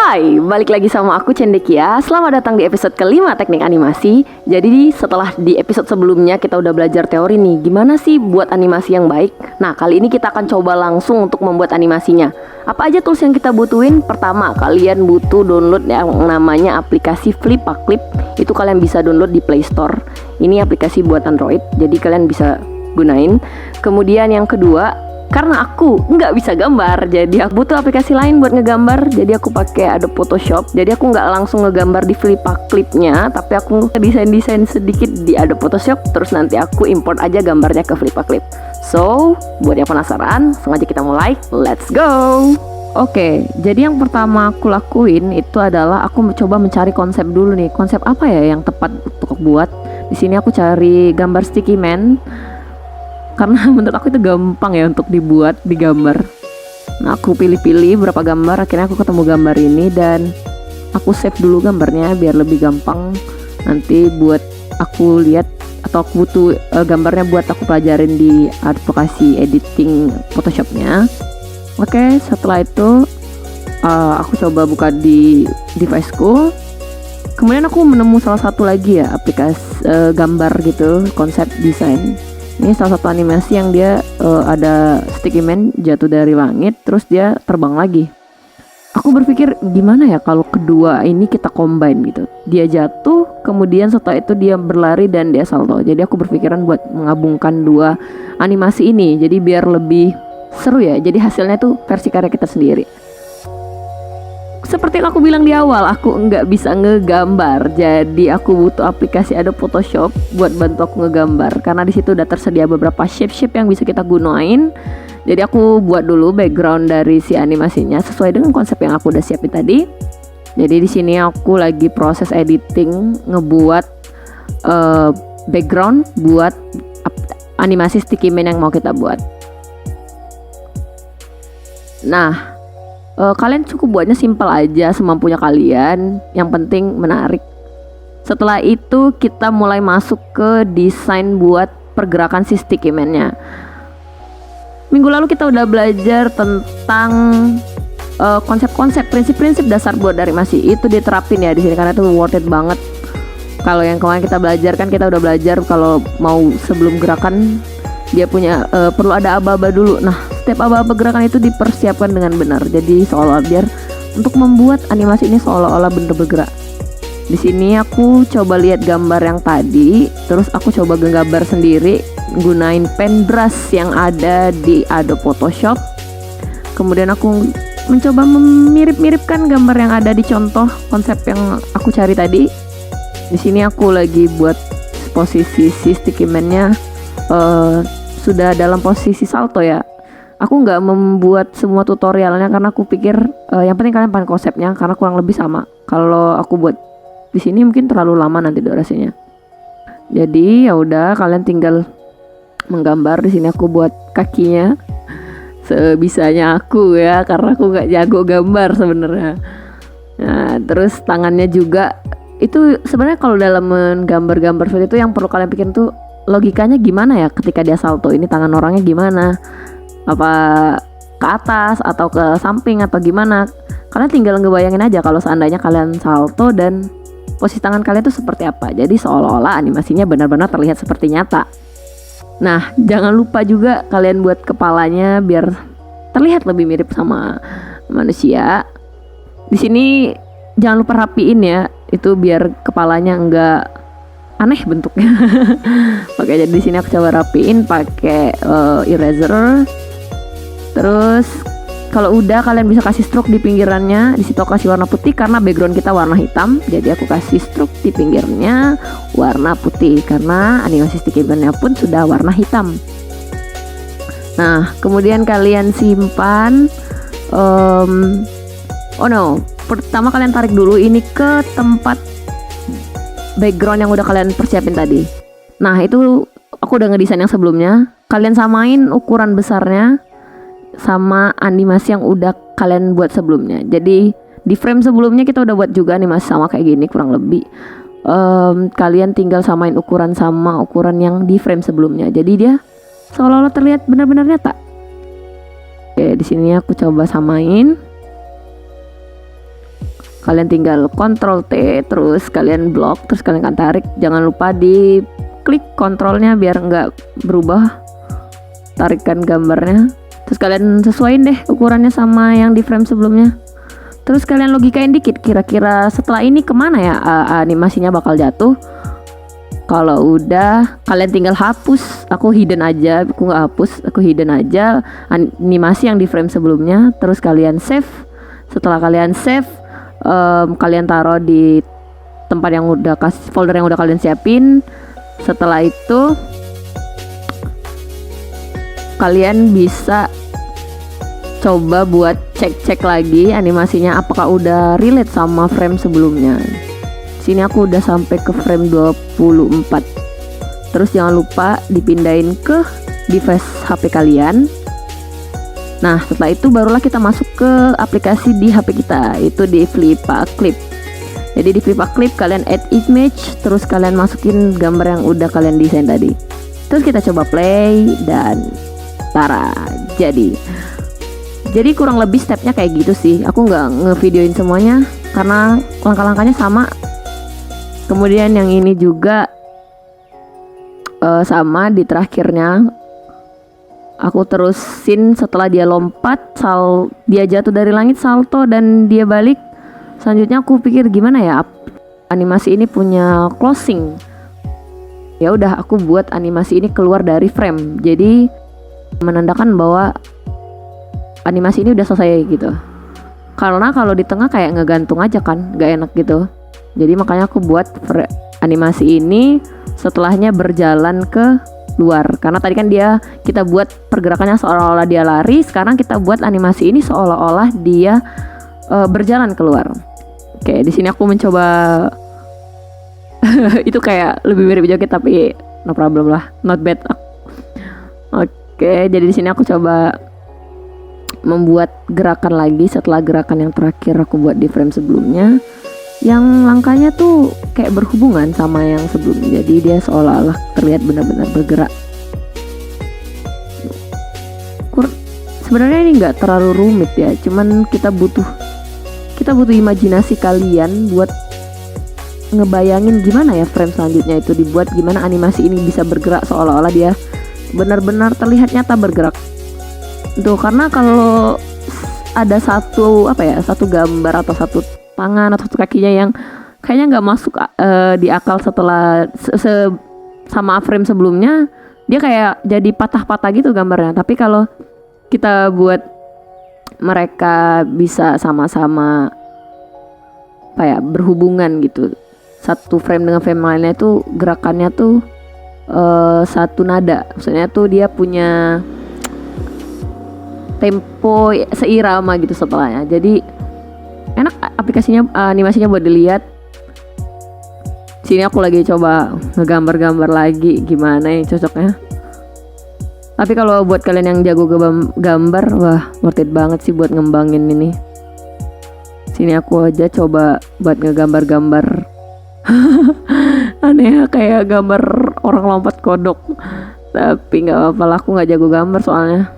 Hai, balik lagi sama aku Cendekia. Selamat datang di episode kelima teknik animasi. Jadi setelah di episode sebelumnya kita udah belajar teori nih, gimana sih buat animasi yang baik. Nah, kali ini kita akan coba langsung untuk membuat animasinya. Apa aja tools yang kita butuhin? Pertama, kalian butuh download yang namanya aplikasi Flippaclip. Itu kalian bisa download di Play Store. Ini aplikasi buat Android, jadi kalian bisa gunain. Kemudian yang kedua, karena aku nggak bisa gambar, jadi aku butuh aplikasi lain buat ngegambar. Jadi aku pakai Adobe Photoshop. Jadi aku nggak langsung ngegambar di Flippaclip-nya, tapi aku desain sedikit di Adobe Photoshop. Terus nanti aku import aja gambarnya ke Flippaclip. So, buat yang penasaran, langsung aja kita mulai. Let's go! Oke, jadi yang pertama aku lakuin itu adalah aku mencoba mencari konsep dulu nih. Konsep apa ya yang tepat untuk buat? Di sini aku cari gambar sticky man. Karena menurut aku itu gampang ya untuk digambar. Nah, aku pilih-pilih beberapa gambar, akhirnya aku ketemu gambar ini dan aku save dulu gambarnya biar lebih gampang nanti buat aku lihat, atau aku butuh gambarnya buat aku pelajarin di aplikasi editing Photoshopnya. Oke, setelah itu aku coba buka di deviceku. Kemudian aku menemu salah satu lagi ya aplikasi gambar gitu, konsep desain. Ini salah satu animasi yang dia ada sticky man jatuh dari langit, terus dia terbang lagi. Aku berpikir gimana ya kalau kedua ini kita combine gitu. Dia jatuh, kemudian setelah itu dia berlari dan dia salto. Jadi aku berpikiran buat menggabungkan dua animasi ini, jadi biar lebih seru ya. Jadi hasilnya tuh versi karya kita sendiri. Seperti yang aku bilang di awal, aku nggak bisa ngegambar, jadi aku butuh aplikasi Adobe Photoshop buat bantu aku ngegambar. Karena di situ udah tersedia beberapa shape yang bisa kita gunain. Jadi aku buat dulu background dari si animasinya sesuai dengan konsep yang aku udah siapin tadi. Jadi di sini aku lagi proses editing, ngebuat background buat animasi sticky man yang mau kita buat. Nah, kalian cukup buatnya simpel aja semampunya kalian, yang penting menarik. Setelah itu kita mulai masuk ke desain buat pergerakan si sticky man-nya. Minggu lalu kita udah belajar tentang konsep-konsep, prinsip-prinsip dasar buat animasi itu diterapin ya di sini karena itu worth it banget. Kalau yang kemarin kita belajar kan kita udah belajar kalau mau sebelum gerakan dia punya perlu ada aba-aba dulu. Nah, setiap aba-aba gerakan itu dipersiapkan dengan benar. Jadi seolah biar untuk membuat animasi ini seolah-olah bener bergerak. Di sini aku coba lihat gambar yang tadi, terus aku coba gambar sendiri gunain pen brush yang ada di Adobe Photoshop. Kemudian aku mencoba memirip-miripkan gambar yang ada di contoh konsep yang aku cari tadi. Di sini aku lagi buat posisi si sticky man-nya sudah dalam posisi salto ya. Aku nggak membuat semua tutorialnya karena aku pikir yang penting kalian paham konsepnya, karena kurang lebih sama. Kalau aku buat di sini mungkin terlalu lama nanti durasinya. Jadi ya udah, kalian tinggal menggambar. Di sini aku buat kakinya sebisanya aku ya, karena aku nggak jago gambar sebenarnya. Nah, terus tangannya juga itu sebenarnya kalau dalam menggambar-gambar seperti itu yang perlu kalian pikir tuh logikanya gimana ya ketika dia salto, ini tangan orangnya gimana, apa ke atas atau ke samping atau gimana. Kalian tinggal ngebayangin aja kalau seandainya kalian salto dan posisi tangan kalian itu seperti apa. Jadi seolah-olah animasinya benar-benar terlihat seperti nyata. Nah, jangan lupa juga kalian buat kepalanya biar terlihat lebih mirip sama manusia. Di sini jangan lupa rapiin ya, itu biar kepalanya enggak aneh bentuknya. Oke, jadi di sini aku coba rapiin pakai eraser. Terus kalau udah, kalian bisa kasih stroke di pinggirannya. Di situ aku kasih warna putih karena background kita warna hitam. Jadi aku kasih stroke di pinggirnya warna putih karena animasi sticky man-nya pun sudah warna hitam. Nah, kemudian kalian simpan. Pertama kalian tarik dulu ini ke tempat background yang udah kalian persiapin tadi. Nah, itu aku udah ngedesain yang sebelumnya. Kalian samain ukuran besarnya sama animasi yang udah kalian buat sebelumnya. Jadi di frame sebelumnya kita udah buat juga animasi sama kayak gini kurang lebih. Kalian tinggal samain ukuran sama ukuran yang di frame sebelumnya. Jadi dia seolah-olah terlihat benar-benar nyata. Oke, di sini aku coba samain. Kalian tinggal Ctrl T, terus kalian blok, terus kalian akan tarik. Jangan lupa di klik kontrolnya biar nggak berubah tarikan gambarnya. Terus kalian sesuaiin deh ukurannya sama yang di frame sebelumnya. Terus kalian logikain dikit, kira-kira setelah ini kemana ya animasinya bakal jatuh. Kalau udah, kalian tinggal hapus. Aku hidden aja, aku nggak hapus, aku hidden aja animasi yang di frame sebelumnya. Terus kalian save. Setelah kalian save, kalian taruh di tempat yang udah folder yang udah kalian siapin. Setelah itu kalian bisa coba buat cek lagi animasinya apakah udah relate sama frame sebelumnya. Sini aku udah sampai ke frame 24. Terus jangan lupa dipindahin ke device HP kalian. Nah, setelah itu barulah kita masuk ke aplikasi di HP kita, itu di Flippa Clip. Jadi di Flippa Clip kalian add image, terus kalian masukin gambar yang udah kalian desain tadi. Terus kita coba play dan tara, jadi kurang lebih stepnya kayak gitu sih. Aku nggak ngevideoin semuanya karena langkah-langkahnya sama. Kemudian yang ini juga sama di terakhirnya. Aku terusin setelah dia lompat, dia jatuh dari langit, salto dan dia balik. Selanjutnya aku pikir gimana ya animasi ini punya closing. Ya udah, aku buat animasi ini keluar dari frame. Jadi menandakan bahwa animasi ini udah selesai gitu. Karena kalau di tengah kayak ngegantung aja kan, gak enak gitu. Jadi makanya aku buat animasi ini setelahnya berjalan ke luar. Karena tadi kan kita buat pergerakannya seolah-olah dia lari, sekarang kita buat animasi ini seolah-olah dia berjalan keluar. Oke, di sini aku mencoba itu kayak lebih mirip joget tapi no problem lah, not bad. Oke, jadi di sini aku coba membuat gerakan lagi setelah gerakan yang terakhir aku buat di frame sebelumnya, yang langkahnya tuh kayak berhubungan sama yang sebelumnya. Jadi dia seolah-olah terlihat benar-benar bergerak. Sebenarnya ini nggak terlalu rumit ya, cuman kita butuh imajinasi kalian buat ngebayangin gimana ya frame selanjutnya itu dibuat, gimana animasi ini bisa bergerak seolah-olah dia benar-benar terlihat nyata bergerak. Tuh, karena kalau ada satu gambar atau satu tangan atau satu kakinya yang kayaknya nggak masuk di akal setelah sama frame sebelumnya, dia kayak jadi patah-patah gitu gambarnya. Tapi kalau kita buat mereka bisa sama-sama berhubungan gitu, satu frame dengan frame lainnya itu gerakannya tuh satu nada, maksudnya tuh dia punya tempo seirama gitu setelahnya. Jadi enak aplikasinya, animasinya buat dilihat. Sini aku lagi coba ngegambar-gambar lagi gimana yang cocoknya. Tapi kalau buat kalian yang jago gambar, wah worth it banget sih buat ngembangin ini. Sini aku aja coba buat ngegambar-gambar aneh kayak gambar orang lompat kodok. Tapi nggak apa-apa lah, aku nggak jago gambar soalnya.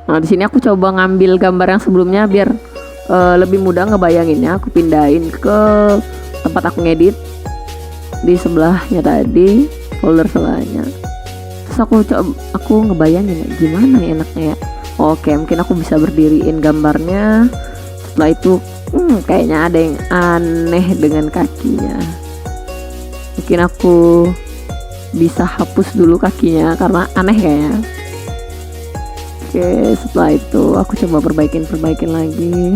Nah, di sini aku coba ngambil gambar yang sebelumnya biar lebih mudah ngebayanginnya. Aku pindahin ke tempat aku ngedit di sebelahnya tadi, folder sebelahnya. Terus aku ngebayangin gimana ya enaknya ya. Oke, mungkin aku bisa berdiriin gambarnya. Setelah itu kayaknya ada yang aneh dengan kakinya. Mungkin aku bisa hapus dulu kakinya karena aneh kayaknya. Oke, setelah itu aku coba perbaikin lagi.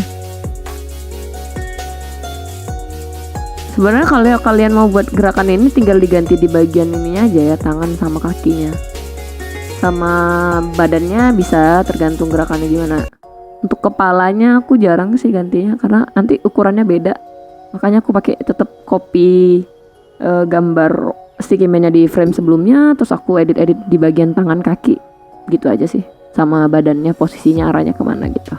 Sebenarnya kalau kalian mau buat gerakan ini tinggal diganti di bagian ininya aja ya, tangan sama kakinya. Sama badannya bisa tergantung gerakannya gimana. Untuk kepalanya aku jarang sih gantinya karena nanti ukurannya beda. Makanya aku pakai tetap copy gambar sticky man-nya di frame sebelumnya, terus aku edit di bagian tangan kaki. Gitu aja sih. Sama badannya posisinya arahnya kemana gitu.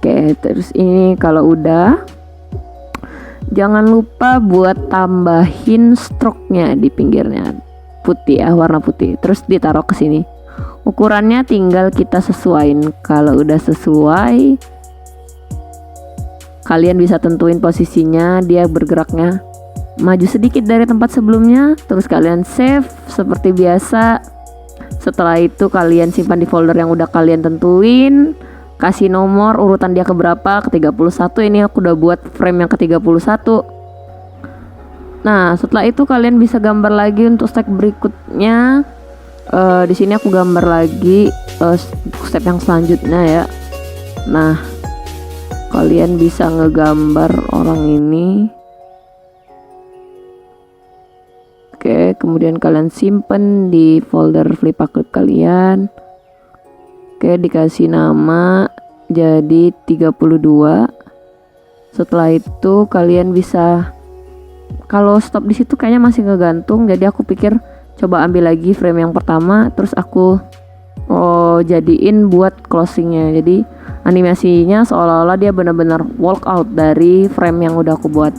Oke, terus ini kalau udah, jangan lupa buat tambahin stroke-nya di pinggirnya putih ya, warna putih. Terus ditaruh ke sini. Ukurannya tinggal kita sesuaiin. Kalau udah sesuai, kalian bisa tentuin posisinya, dia bergeraknya maju sedikit dari tempat sebelumnya, terus kalian save seperti biasa. Setelah itu kalian simpan di folder yang udah kalian tentuin, kasih nomor urutan dia ke berapa, ke 31. Ini aku udah buat frame yang ke 31. Nah, setelah itu kalian bisa gambar lagi untuk step berikutnya. Di sini aku gambar lagi step yang selanjutnya ya. Nah, kalian bisa ngegambar orang ini. Oke, kemudian kalian simpen di folder Flippacrib kalian. Oke, dikasih nama jadi 32. Setelah itu kalian bisa, kalau stop di situ kayaknya masih ngegantung, jadi aku pikir coba ambil lagi frame yang pertama, terus aku jadiin buat closingnya. Jadi animasinya seolah-olah dia benar-benar walk out dari frame yang udah aku buat.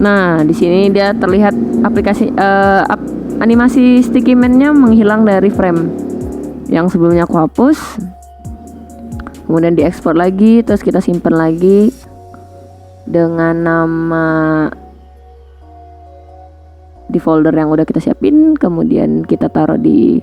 Nah, di sini dia terlihat aplikasi animasi sticky man-nya menghilang dari frame yang sebelumnya aku hapus. Kemudian diekspor lagi, terus kita simpan lagi dengan nama di folder yang udah kita siapin. Kemudian kita taruh di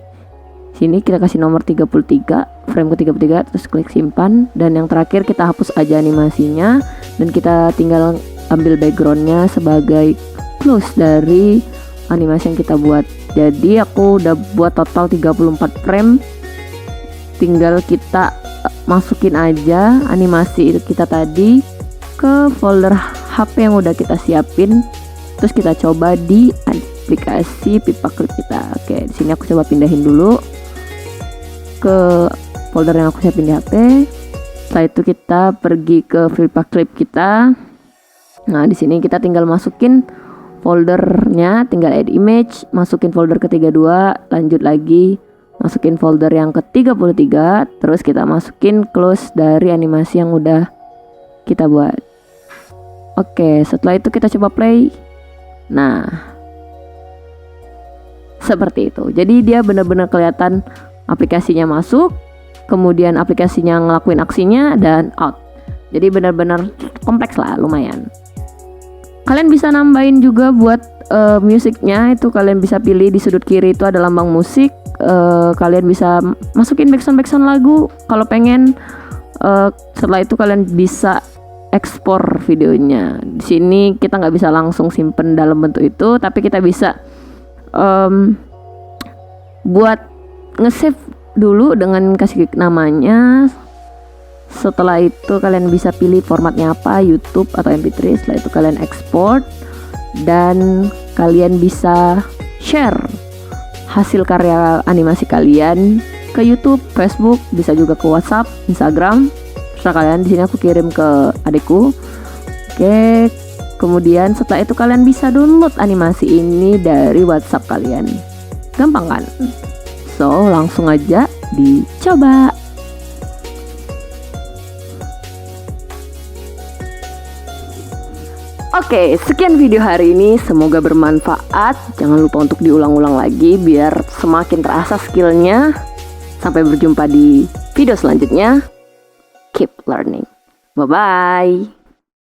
sini, kita kasih nomor 33, frame ke 33, terus klik simpan. Dan yang terakhir kita hapus aja animasinya, dan kita tinggal ambil backgroundnya sebagai close dari animasi yang kita buat. Jadi aku udah buat total 34 frame, tinggal kita masukin aja animasi itu kita tadi ke folder HP yang udah kita siapin, terus kita coba di aplikasi Flippacrib kita. Oke, di sini aku coba pindahin dulu ke folder yang aku siapin di HP. Setelah itu kita pergi ke Flippacrib kita. Nah, di sini kita tinggal masukin foldernya, tinggal add image, masukin folder ke 32, lanjut lagi masukin folder yang ke 33, terus kita masukin close dari animasi yang udah kita buat. Oke, setelah itu kita coba play. Nah, seperti itu. Jadi dia benar-benar kelihatan aplikasinya masuk, kemudian aplikasinya ngelakuin aksinya, dan out. Jadi benar-benar kompleks lah, lumayan. Kalian bisa nambahin juga buat musiknya, itu kalian bisa pilih di sudut kiri itu ada lambang musik. Kalian bisa masukin backsound lagu kalau pengen. Setelah itu kalian bisa ekspor videonya. Di sini kita nggak bisa langsung simpen dalam bentuk itu, tapi kita bisa buat nge-save dulu dengan kasih namanya. Setelah itu kalian bisa pilih formatnya apa, YouTube atau MP3. Setelah itu kalian ekspor, dan kalian bisa share hasil karya animasi kalian ke YouTube, Facebook, bisa juga ke WhatsApp, Instagram. Terserah kalian. Di sini aku kirim ke adikku. Oke, kemudian setelah itu kalian bisa download animasi ini dari WhatsApp kalian. Gampang kan? So, langsung aja dicoba. Oke, sekian video hari ini, semoga bermanfaat. Jangan lupa untuk diulang-ulang lagi biar semakin terasa skillnya. Sampai berjumpa di video selanjutnya. Keep learning. Bye-bye.